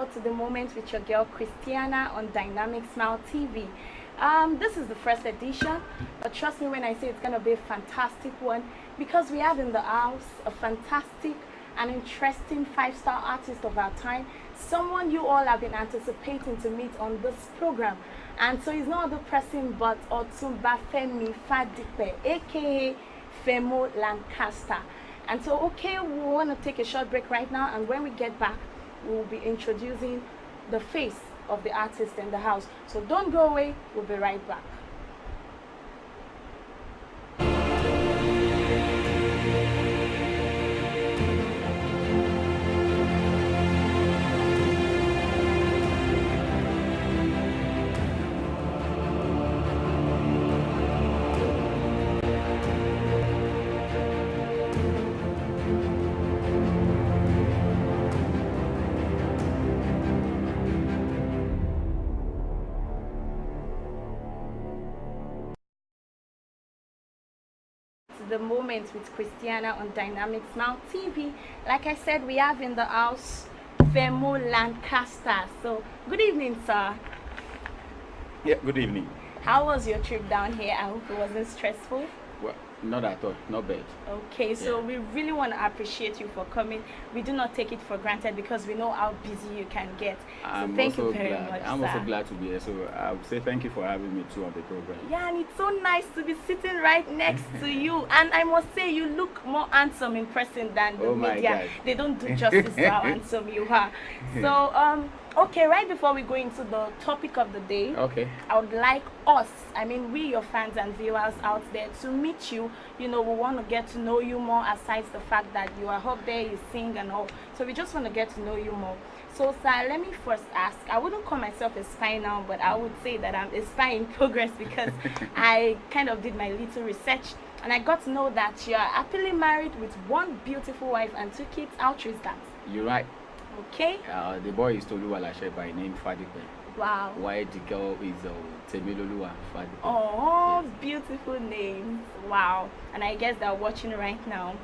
welcome to the moment with your girl Christiana on Dynamic Smile TV. This is the first edition, but trust me when I say it's gonna be a fantastic one because we have in the house a fantastic and interesting five-star artist of our time, someone you all have been anticipating to meet on this program. And so he's no other person but Otunba aka Femolancaster. And so, okay, we want to take a short break right now, and when we get back, we will be introducing the face of the artist in the house. So don't go away, we'll be right back. The moment with Christiana on Dynamic Smile TV. Like I said, we have in the house Femolancaster. So good evening, sir. Yeah, good evening. How was your trip down here? I hope it wasn't stressful. Well, not at all, not bad. Okay, so we really want to appreciate you for coming. We do not take it for granted because we know how busy you can get. So thank you very much, I'm sir. also glad to be here. So I would say thank you for having me too on the program. Yeah, and it's so nice to be sitting right next to you. And I must say, you look more handsome in person than the media. They don't do justice to how handsome you are. So, okay, right before we go into the topic of the day, I would like us, I mean we, your fans and viewers out there, to meet you. You know, we want to get to know you more, aside the fact that you are up there, you sing and all. So we just want to get to know you more. So, sir, let me first ask, I wouldn't call myself a spy now, but I would say that I'm a spy in progress because I kind of did my little research and I got to know that you are happily married with one beautiful wife and 2 kids. How true is that? You're right. Okay. The boy is Toluwalashe by name Fadipe. Wow. While the girl is Temiloluwa Fadipe. Oh, yes. Beautiful names. Wow. And I guess they're watching right now.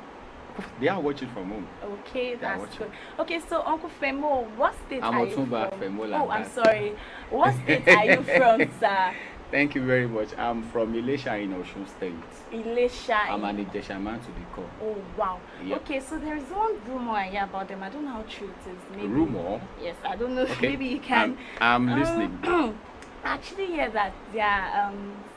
They are watching from home. Okay, that's good. Okay, so Uncle Femo, what state are you from? Oh, I'm sorry. What state are you from, sir? Thank you very much. I'm from Ilesha in Osun State. Ilesha. I'm an Ijesha man to the core. Oh, wow. Yep. Okay, so there is one rumor I hear about them. I don't know how true it is. Maybe. Rumor? Yes, I don't know. Okay. Maybe you can. I'm listening. I actually hear that they are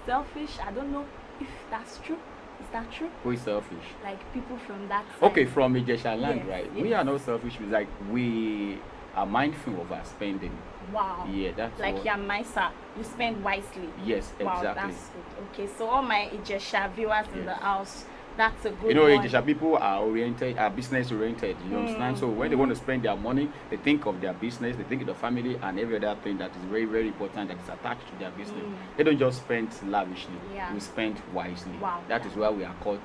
selfish. I don't know if that's true. Is that true? Who is selfish? Like people from that side. Okay, from Ijesha land, Yes, right? yes. We are not selfish. Like we are mindful of our spending. Wow. Yeah, that's like what... you're Maisa. You spend wisely. Yes, wow, exactly. That's good. Okay, so all my Ijesha viewers in the house, that's a good You know, one. Ijesha people are business oriented. You understand? So when they want to spend their money, they think of their business, they think of the family and every other thing that is very, very important that is attached to their business. They don't just spend lavishly. Yeah. We spend wisely. Wow. That is why we are called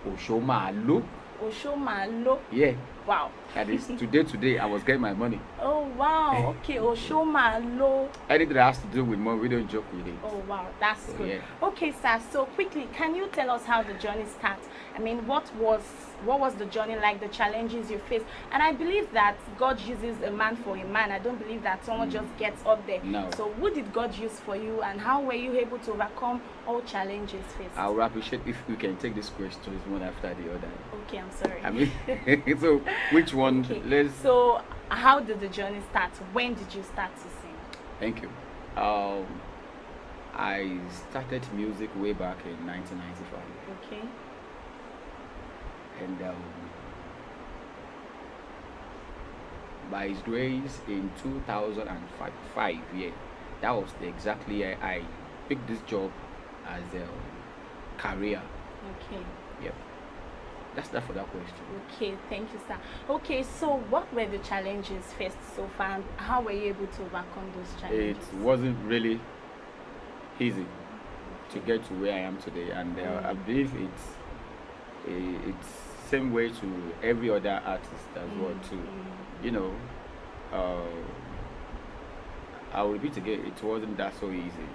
Oshomalo. Oshomalo. Yeah. Wow. That is today I was getting my money. Oh wow. Okay, Oshomalo. Anything that has to do with money, we don't joke with it. Oh wow, that's So, good. yeah. Okay, sir. So quickly, can you tell us how the journey starts? I mean, what was the journey like? The challenges you faced, and I believe that God uses a man for a man. I don't believe that someone just gets up there. No. So who did God use for you, and how were you able to overcome all challenges faced? I would appreciate if we can take this question one after the other. Okay, I'm sorry. I mean, so which one? Okay. Let's. So how did the journey start? When did you start to sing? Thank you. I started music way back in 1995, Okay. and by His grace, in 2005, yeah, that was the exact year I picked this job as a career. Okay. Yep. That's that for that question. Okay, thank you, sir. Okay, so what were the challenges faced so far, and how were you able to overcome those challenges? It wasn't really easy to get to where I am today, and I believe it's same way to every other artist as well too. You know, I'll repeat again, it wasn't that so easy.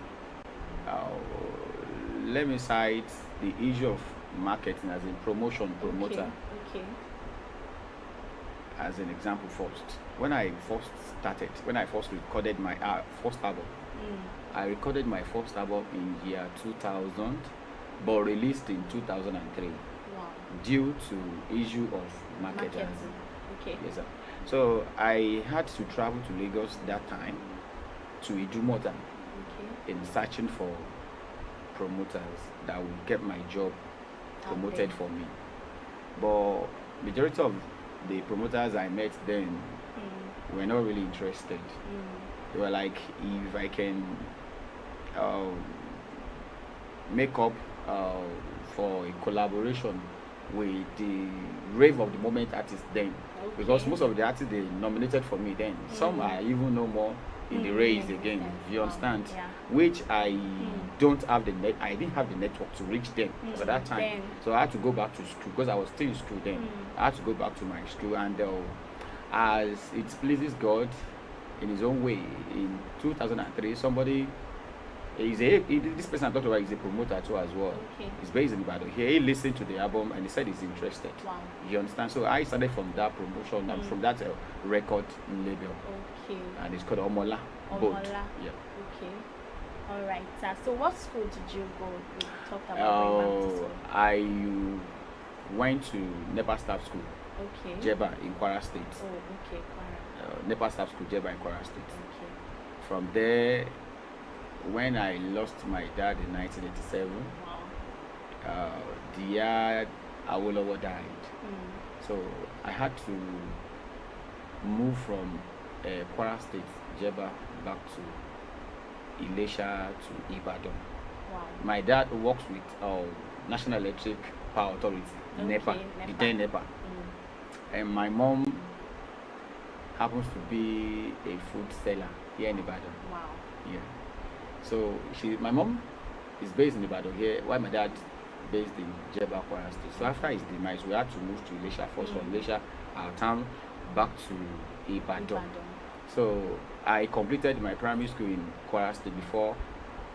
Let me cite the issue of marketing as in promoter. Okay. as an example first. When I first recorded my first album, I recorded my first album in year 2000, but released in 2003. Wow. Due to issue of marketing. Okay. Yes, sir. So I had to travel to Lagos that time to Idumota in searching for promoters that would get my job promoted for me. But majority of the promoters I met then were not really interested. They were like, if I can make up for a collaboration with the rave of the moment artists then, because most of the artists they nominated for me then, some I even no more in the race again. You understand? Yeah. Which I don't have I didn't have the network to reach them at that time. So I had to go back to school because I was still in school then. I had to go back to my school, and as it pleases God in His own way, in 2003, somebody this person I talked about is a promoter too as well. He's based in Ibadan. He listened to the album and he said he's interested. Wow. You understand? So I started from that promotion and from that record label. And it's called Omola. Boat. Yeah. Okay. All right. So what school did you go? You talked about I went to Nepal Staff School. Okay. Jeba in Kwara State. Oh, okay. Kwara. Nepal Staff School, Jeba in Kwara State. Okay. From there, when I lost my dad in 1987, the year Awolowo died, so I had to move from Kwara State, Jeba, back to Ilesha to Ibadan. Wow. My dad works with National Electric Power Authority, NEPA, the then NEPA. And my mom happens to be a food seller here in Ibadan. Wow. Yeah. So my mom is based in Ibadan here, while my dad based in Jeba, Kwara State. So after his demise, we had to move to Ilesha first, from Ilesha, our town, back to Ibadan. So I completed my primary school in Kwara State before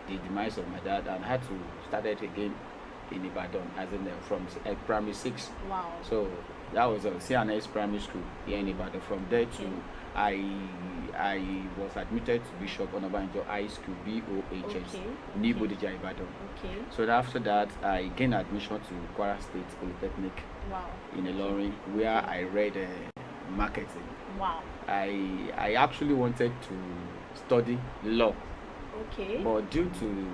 the demise of my dad, and I had to start it again in Ibadan, as in from primary 6. Wow. So that was a CNS primary school here in Ibadan. From there to I was admitted to Bishop Onabanjo High School, BOHS, New Bodija, Ibadan. So after that, I gained admission to Kwara State Polytechnic in Ilorin, where I read marketing. Wow. I actually wanted to study law. But due to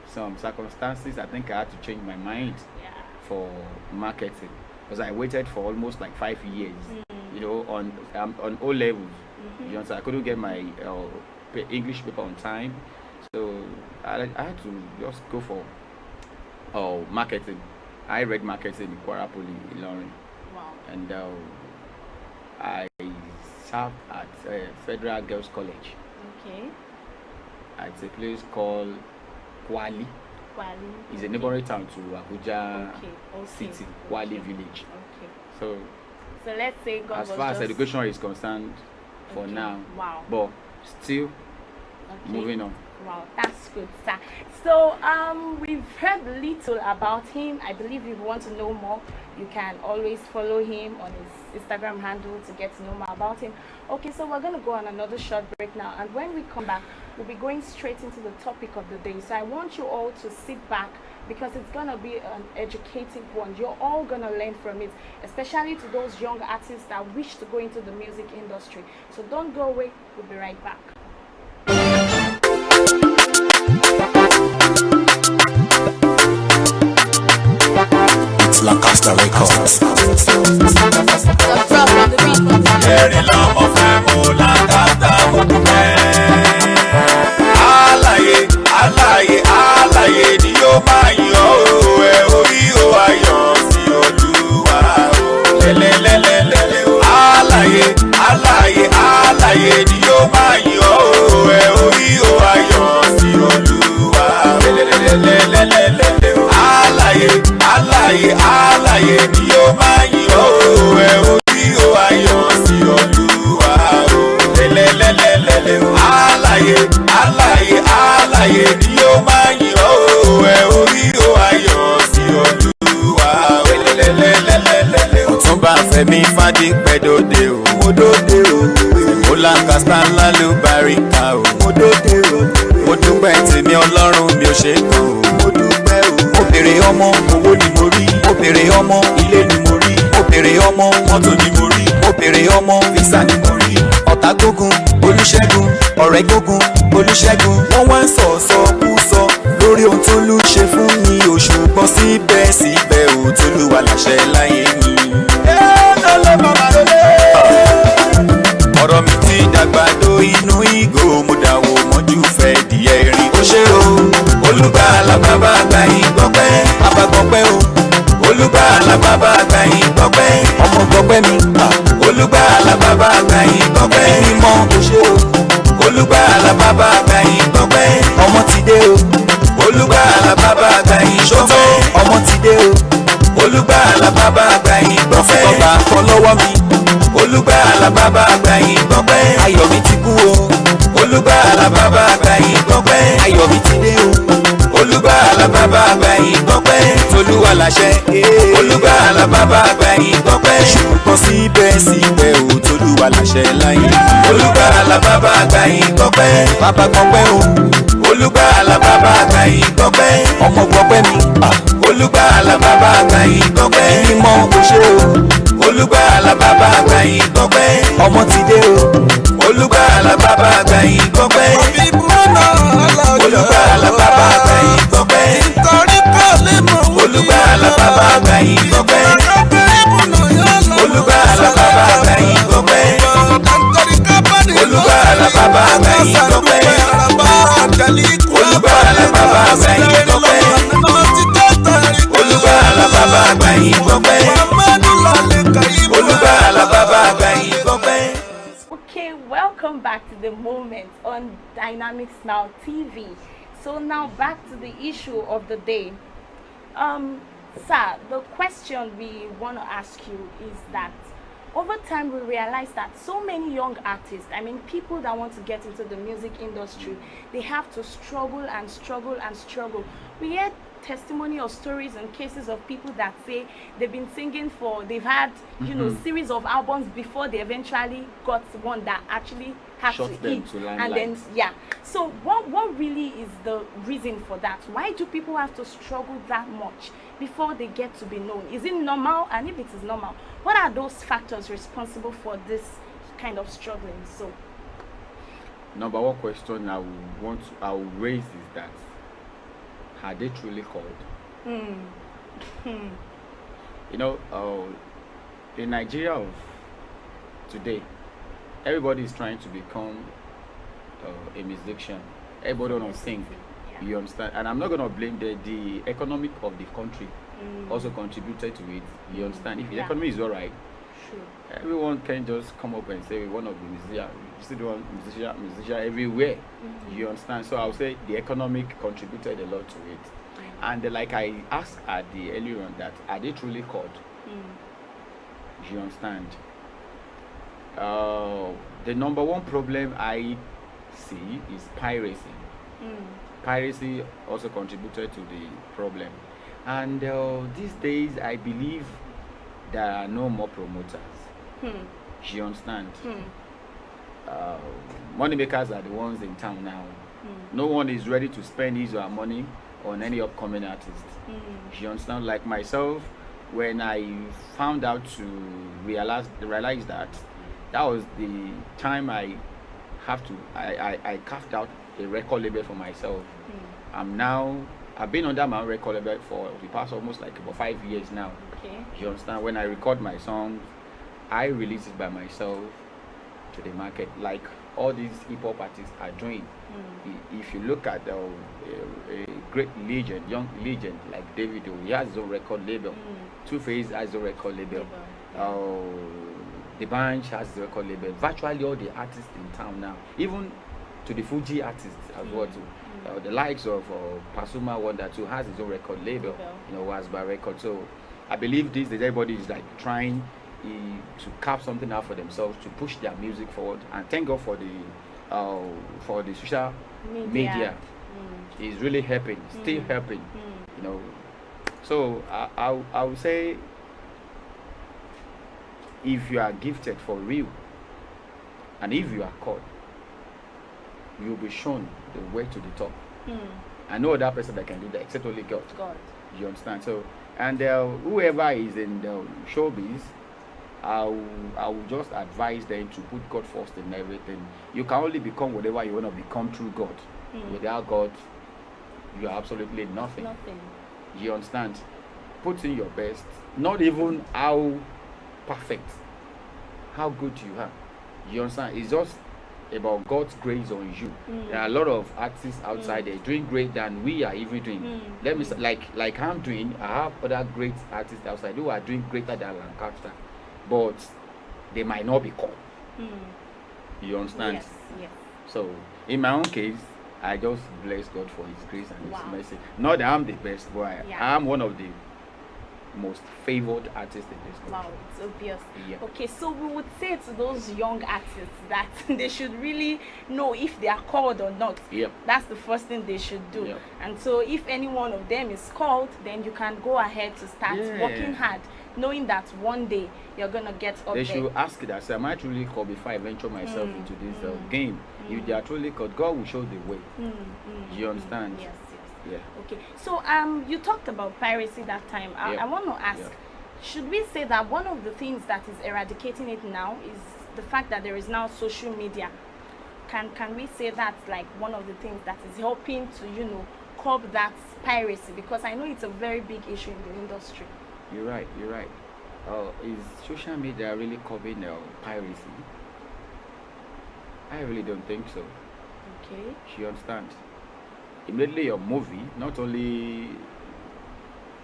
some circumstances, I think I had to change my mind for marketing, because I waited for almost like 5 years. You know, on O levels. You know, so I couldn't get my English paper on time, so I had to just go for marketing. I read marketing in Kwara Poly Ilorin. Wow. And I served at Federal Girls College. At a place called Kwali. It's a neighboring town to Abuja City, Kwali village. So let's say God as far as education is concerned, for now, but still moving on. Wow, that's good, sir. So we've heard little about him. I believe if you want to know more, you can always follow him on his Instagram handle to get to know more about him. Okay, so we're going to go on another short break now, and when we come back, we'll be going straight into the topic of the day. So I want you all to sit back, because it's going to be an educative one. You're all going to learn from it, especially to those young artists that wish to go into the music industry. So don't go away. We'll be right back. It's Lancaster Records. Very love of Femolancaster. Alaye ni yóò máa yọ̀ ọ́, orí ó ayọ̀ sí Olúwa o. Lelelelele o. Alaye ni yóò máa yọ̀ ọ́, orí ó ayọ̀ sí Olúwa o. Lelelelele o. Alaye ni yóò máa yọ̀ ọ́, orí ó ayọ̀ sí Olúwa o. Lelelelele o. Alaye ni yóò máa yọ̀ ọ́, orí ó ayọ̀ sí Olúwa o. Lelelelele o. Otunba Fẹ́mi Fádípẹ́ dòde o. Mo dòde o. Femolancaster lálùbáríkà o. Mo dòde o. Mo dúpẹ́ tèmi Ọlọ́run mi ò ṣe kàn o. Mo dúpẹ́ o. Mo bèrè ọmọ owó ni mo rí. Mo bèrè ọmọ ilé ni mo rí. Mo bèrè ọmọ mọ́tò ni mo rí. Mo bèrè ọmọ físà ni mo rí. Ọ̀tá gbógun Olúṣẹ́gun, ọ̀rẹ́ gbógun Olúṣẹ́gun. Wọ́n wá ń sọ̀sọkúsọ lórí ohun tó lù ṣe fún mi. Òṣùpọ̀ síbẹ̀síbẹ̀ ò t'Olúwa láṣẹ láyé mi. Ọ̀rọ̀ mi ti dàgbà do inú ìgò, mo dàwó mọ́jú fẹ́ díẹ̀ rìn. Ó ṣe o, Olùgbàlà bàbá àgbà yín gbọ́pẹ́, bàbá gbọ́pẹ́ o. Olùgbàlà bàbá àgbà yín gbọ́pẹ́, ọmọ gbọ́pẹ́ mi. Olùgbàlà bàbá àgbà yín gbọ́pẹ́, mímọ́ ó ṣe o. Olùgbàlà bàbá àgbà yín gbọ́pẹ́, ọmọ ti dé o. Olùgbàlà bàbá àgbà yín gbọ́pẹ́, ọmọ ti dé o. Olùgbàlà bàbá àgbà yín gbọ́pẹ́, ọba kọ lọ́wọ́ mi. Olùgbàlà bàbá àgbà yín gbọ́pẹ́, ayọ̀ mi ti kú o. Olùgbàlà bàbá àgbà yín gbọ́pẹ́, ayọ̀ mi ti dé o. Olùgbàlà bàbá àgbà yín gbọ́pẹ́, t'Olúwa láṣẹ. Olùgbàlà bàbá àgbà yín gbọ́pẹ́, ṣùgbọ́n síbẹ̀síbẹ̀ ò t'Olúwa láṣẹ láyé. Olùgbàlà bàbá àgbà yín gbọ́pẹ́, bàbá gbọ́pẹ́ o. Olùgbàlà bàbá àgbà yín gbọ́pẹ́, ọmọ gbọ́pẹ́ mi. Olùgbàlà bàbá àgbà yín gbọ́pẹ́, mímọ́ ó ṣe o. Olùgbàlà bàbá àgbà yín gbọ́pẹ́, ọmọ ti dé o. Olùgbàlà bàbá àgbà yín gbọ́pẹ́, Olùgbàlà bàbá àgbà yín gbọ́pẹ́, Olùgbàlà bàbá àgbà yín gbọ́pẹ́, Olùgbàlà bàbá àgbà yín gbọ́pẹ́, Olùgbàlà bàbá àgbà yín gbọ́pẹ́, Olùgbàlà bàbá àgbà yín gbọ́pẹ́, Olùgbàlà bàbá àgbà yín gbọ́pẹ́, Olùgbàlà bàbá àgbà yín gbọ́pẹ́. Okay, welcome back to the moment on Dynamic Smile TV. So now back to the issue of the day. Sir, the question we want to ask you is that over time we realize that so many young artists, I mean people that want to get into the music industry, they have to struggle and struggle and struggle. We hear testimony or stories and cases of people that say they've been singing for, they've had, you know, series of albums before they eventually got one that actually had to hit. And then, yeah. So what really is the reason for that? Why do people have to struggle that much before they get to be known? Is it normal? And if it is normal, what are those factors responsible for this kind of struggling? So, number one question I will raise is that, are they truly called? You know, in Nigeria of today, everybody is trying to become a musician. Everybody want to sing. Yeah. You understand? And I'm not going to blame the economic of the country also contributed to it. You understand? If the economy is all right, sure, everyone can just come up and say we want to be musician. You still want musician everywhere. You understand? So I would say the economic contributed a lot to it. And like I asked at the earlier on, that are they truly called? You understand? The number one problem I see is piracy. Piracy also contributed to the problem. And these days, I believe there are no more promoters. You understand? Money makers are the ones in town now. No one is ready to spend his or her money on any upcoming artist. You understand? Like myself, when I found out to realize that was the time I carved out a record label for myself. I've been under my own record label for the past almost like about 5 years now. Okay. You understand? When I record my songs, I release it by myself to the market, like all these hip-hop artists are doing. If you look at a great legend, young legend like David, he has his own record label. Two-Face has his own record label. The Bunch has his record label. Virtually all the artists in town now, even to the Fuji artists as well too. The likes of Pasuma Wonder too has his own record label, Wasba Record. So I believe this that everybody is like trying to carve something out for themselves to push their music forward. And thank God for the social media. It's really helping, still helping, So I would say if you are gifted for real, and if you are called, you'll be shown the way to the top. I know that person that can do that except only God. You understand? So, and whoever is in the showbiz, I will just advise them to put God first in everything. You can only become whatever you want to become through God. Without God, you are absolutely nothing. You understand? Put in your best. Not even how perfect, how good you are. You understand? It's just about God's grace on you. There are a lot of artists outside there doing great than we are even doing. Let me say, like I'm doing. I have other great artists outside who are doing greater than Lancaster, but they might not be called. You understand? Yes. So in my own case, I just bless God for His grace and His mercy. Not that I'm the best, but I'm one of the most favored artists in this country. Wow, it's obvious. Yeah. Okay, so we would say to those young artists that they should really know if they are called or not. Yep. That's the first thing they should do. Yep. And so if any one of them is called, then you can go ahead to start working hard, knowing that one day you're gonna get up They there. should ask that, am I truly called before I venture myself into this game? If they are truly called, God will show the way. You understand? Yes. Yeah. Okay, so you talked about piracy that time. I want to ask, should we say that one of the things that is eradicating it now is the fact that there is now social media? Can we say that's like one of the things that is helping to curb that piracy? Because I know it's a very big issue in the industry. You're right. Is social media really curbing piracy? I really don't think so. Okay. You understand? Immediately your movie, not only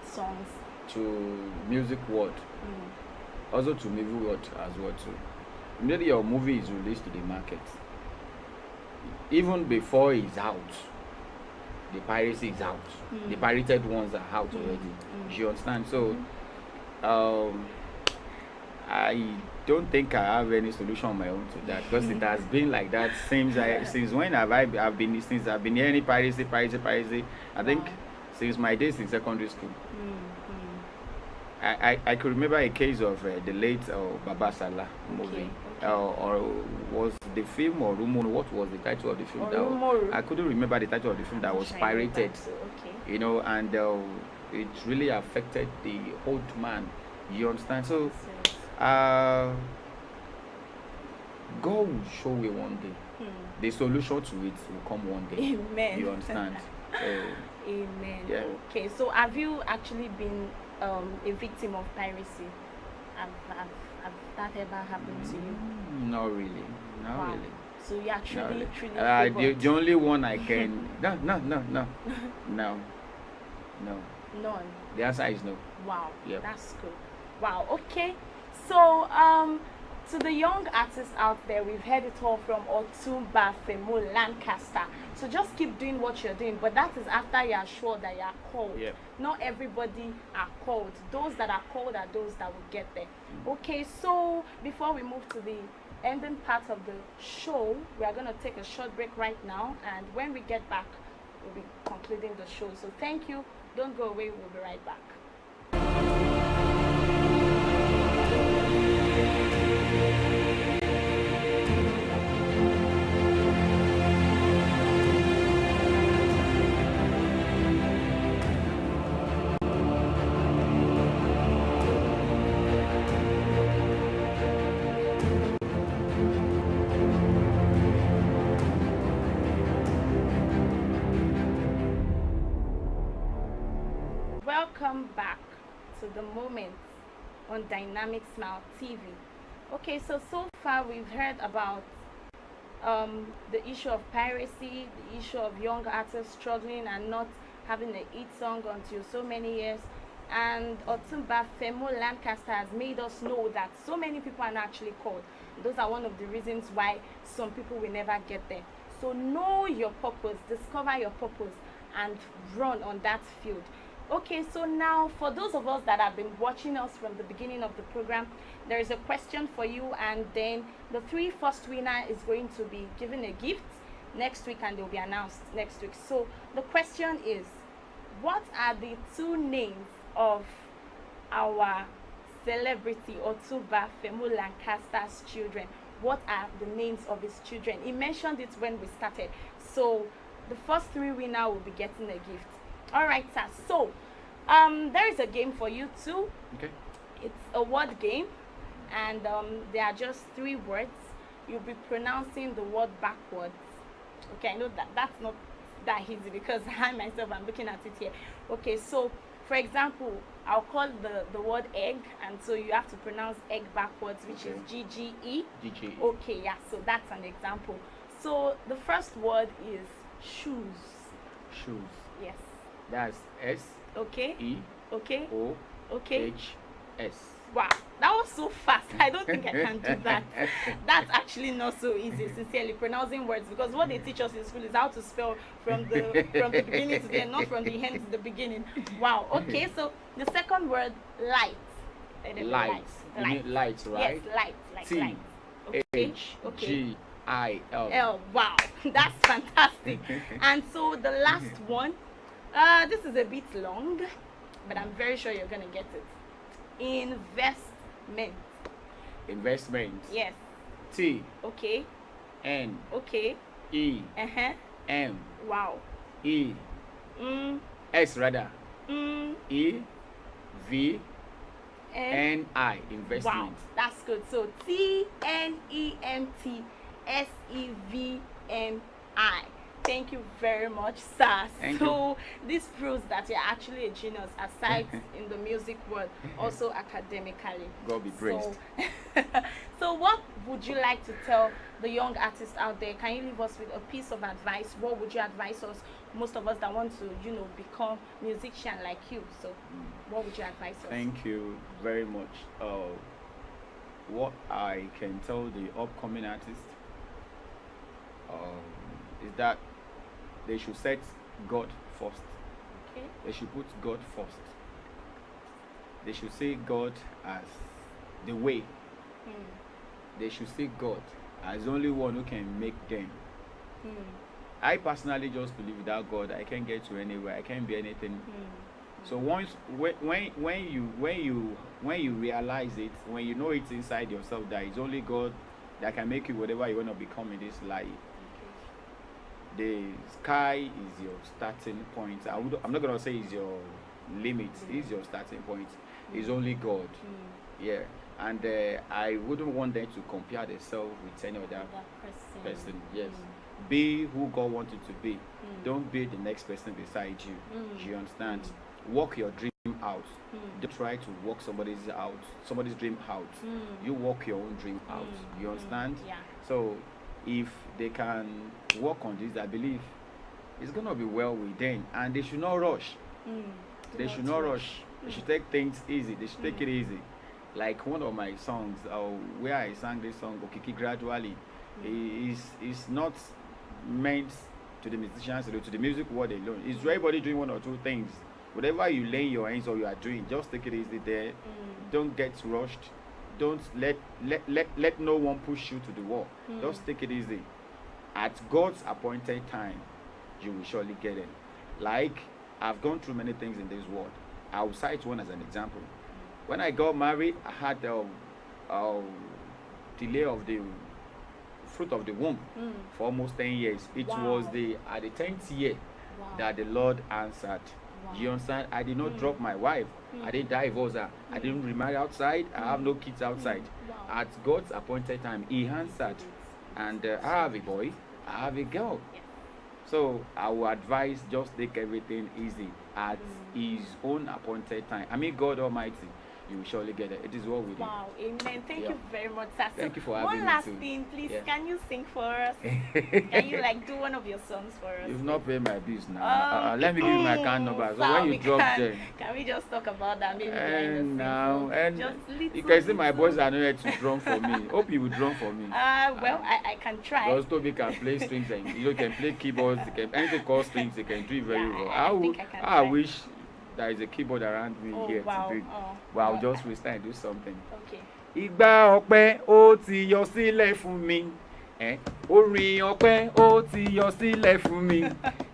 Songs to music world, also to movie world as well too. Immediately your movie is released to the market, even before it's out, the piracy is out. The pirated ones are out already. You understand? So I don't think I have any solution on my own to that, because it has been like that since when I've been hearing piracy. I think since my days in secondary school. I could remember a case of the late Baba Salah movie. Or was the film or Rumono? What was the title of the film? I couldn't remember the title of the film that was pirated. And it really affected the old man. You understand? So God will show you one day. The solution to it will come one day. Amen. You understand? Amen. Yeah. Okay, so have you actually been a victim of piracy? Have that ever happened to you? Not really. Not really. So you are truly the only one I can no. None. The answer is no. Wow. Yep. That's good. Wow. Okay. So to the young artists out there, we've heard it all from Otunba, Femolancaster. So just keep doing what you're doing, but that is after you are sure that you are called. Yep. Not everybody are called. Those that are called are those that will get there. Okay, so before we move to the ending part of the show, we are going to take a short break right now, and when we get back, we'll be concluding the show. So thank you. Don't go away. We'll be right back. Welcome back to the moment on Dynamic Smile TV. Okay, so far we've heard about the issue of piracy, the issue of young artists struggling and not having a hit song until so many years, and Otunba Femolancaster has made us know that so many people are not actually called. Those are one of the reasons why some people will never get there. So know your purpose, discover your purpose, and run on that field. Okay, so now for those of us that have been watching us from the beginning of the program, there is a question for you, and then the first winner is going to be given a gift next week, and they'll be announced next week. So the question is, what are the two names of our celebrity Otunba Femolancaster's children? What are the names of his children? He mentioned it when we started. So the first 3 winners will be getting a gift. All right, sir. So there is a game for you too. Okay. It's a word game, and there are just 3 words. You'll be pronouncing the word backwards. Okay, I know that's not that easy because I myself am looking at it here. Okay, so for example, I'll call the word egg, and so you have to pronounce egg backwards, which is GGE. GGE. Okay, yeah, so that's an example. So the first word is shoes. Shoes. Yes. That's S. Okay. E. Okay. O. Okay. H. S. Wow, that was so fast. I don't think I can do that. That's actually not so easy, sincerely, pronouncing words, because what they teach us in school is how to spell from the beginning to the end, not from the end to the beginning. Wow. Okay, so the second word, light. Light. You mean light, right? Yes, light, like T. light. Okay. H. Okay. G. I. L. L. Wow, that's fantastic. And so the last one, this is a bit long, but I'm very sure you're gonna get it. Investment. Investment. Yes. T. Okay. N. Okay. E. M. Wow. E. Mm. S rather. Mm. E. V. N. N. I. Investment. Wow, that's good. So TNEMTSEVMI. Thank you very much, sir. Thank so this proves that you're actually a genius, aside in the music world, also academically. God be praised. So, so what would you like to tell the young artists out there? Can you leave us with a piece of advice? What would you advise us, most of us that want to, become musician like you? So what would you advise us? Thank you very much. What I can tell the upcoming artists is that they should set God first. Okay. They should put God first. They should see God as the way. They should see God as the only one who can make them. I personally just believe without God I can't get to anywhere. I can't be anything. So when you realize it, when you know it's inside yourself that it's only God that can make you whatever you want to become in this life, the sky is your starting point. I'm not gonna say it's your limit. It's your starting point. It's only God. Yeah, and I wouldn't want them to compare themselves with any other person. Yes, be who God wanted to be. Don't be the next person beside you. You understand? Walk your dream out. Don't try to walk somebody's dream out. You walk your own dream out. You understand? Yeah. So if they can work on this, I believe it's gonna be well with them, and they should not rush. They should not rush. They should take things easy. They should take it easy. Like one of my songs, where I sang this song, Okiki Gradually, is not meant to the musicians, to the music world alone. It's for everybody doing one or two things. Whatever you lay in your hands or you are doing, just take it easy there. Don't get rushed. Don't let no one push you to the wall. Just take it easy. At God's appointed time, you will surely get it. Like, I've gone through many things in this world. I'll cite one as an example. When I got married, I had delay of the fruit of the womb for almost 10 years. It was at the 10th year that the Lord answered. You understand? I did not drop my wife. I didn't divorce her. I didn't remarry outside. I have no kids outside. At God's appointed time, He answered. And I have a boy. I have a girl. So I will advise just take everything easy at His own appointed time. I mean, God Almighty, you will surely get it. It is well with you. Wow, amen. Thank you very much, sir. Thank you for having me. One last thing, please. Can you sing for us? Can you do one of your songs for us? You've not paid my bills now. Let me give you my account number. So when you drop them, can we just talk about that? Maybe and now, and just you can see my boys are not here to drum for me. Hope you will drum for me. Well, I can try. Because Toby can play strings and can play keyboards. Anything called strings, he can do it very well. I wish there is a keyboard around me here to do it. But I'll just waste time and do something. Okay. Ìgbà ọpẹ́ ó ti yọ sílẹ̀ fún mi. Orin ọpẹ́ ó ti yọ sílẹ̀ fún mi.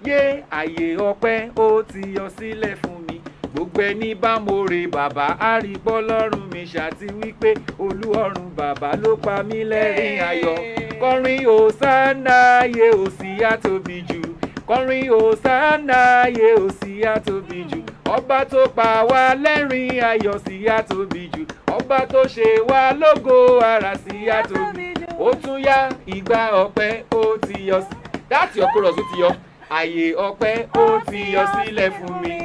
Yé àyè ọpẹ́ ó ti yọ sílẹ̀ fún mi. Gbogbo gbogbo ẹni bá mo rè bàbá á rí bọ́ lọ́rùn mi ṣàti wípé olúọ̀run bàbá ló pa mí lẹ́rìn ayọ̀ kọrin Hòsánà ayé òsì á tóbi jù kọrin Hòsánà ayé òsì á tóbi jù ọba tó pa wá lẹ́rìn ayọ̀ sí á tóbi jù ọba tó ṣe wá lógo ara sí á tóbi jù ó tún yá ìgbà ọpẹ́ ó ti yọ sí láti ọkùnrin ọ̀sùn ti yọ àyè ọpẹ́ ó ti yọ sílẹ̀ fún mi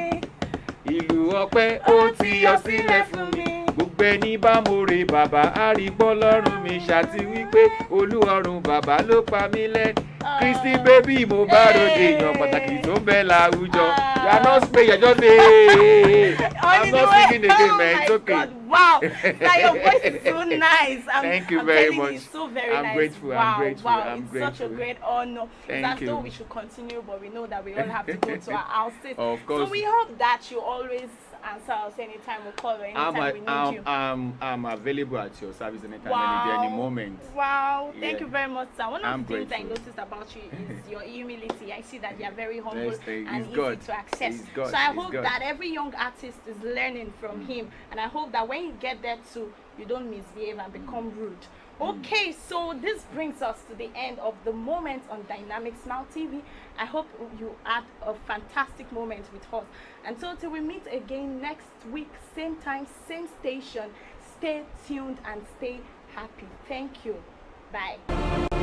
ìlú ọpẹ́ ó ti yọ sílẹ̀ fún mi gbogbo ẹni bá mo rè bàbá á rí bọ́ lọ́rùn mi ṣàti wípé olúọ̀run bàbá ló pa mí lẹ́rìn Christy baby mo bá ròde èèyàn pàtàkì tó ń bẹ láwùjọ you are not playing you just say I'm not singing again man it's okay. God, wow, now your voice is so nice. Thank you very much. It's so very I'm nice. grateful. Wow, I'm grateful. wow, I'm it's grateful. such a great honor. Thank It's as you. though we should continue, but we know that we all have to go to our houses. Of course. So we hope that you always answer us anytime we call or anytime we need you. I'm available at your service anytime, Wow. any moment. Wow, thank Yeah. you very much, sir. One of I'm the things I grateful. noticed about you is your humility. I see that you are very humble Yes, thank- and he's easy God. to access. He's God. So I He's hope God. that every young artist is learning from him, and I hope that when you get there too, you don't misbehave and become rude. Okay, so this brings us to the end of the moment on Dynamic Smile TV. I hope you had a fantastic moment with us. And so till we meet again next week, same time, same station, stay tuned and stay happy. Thank you. Bye.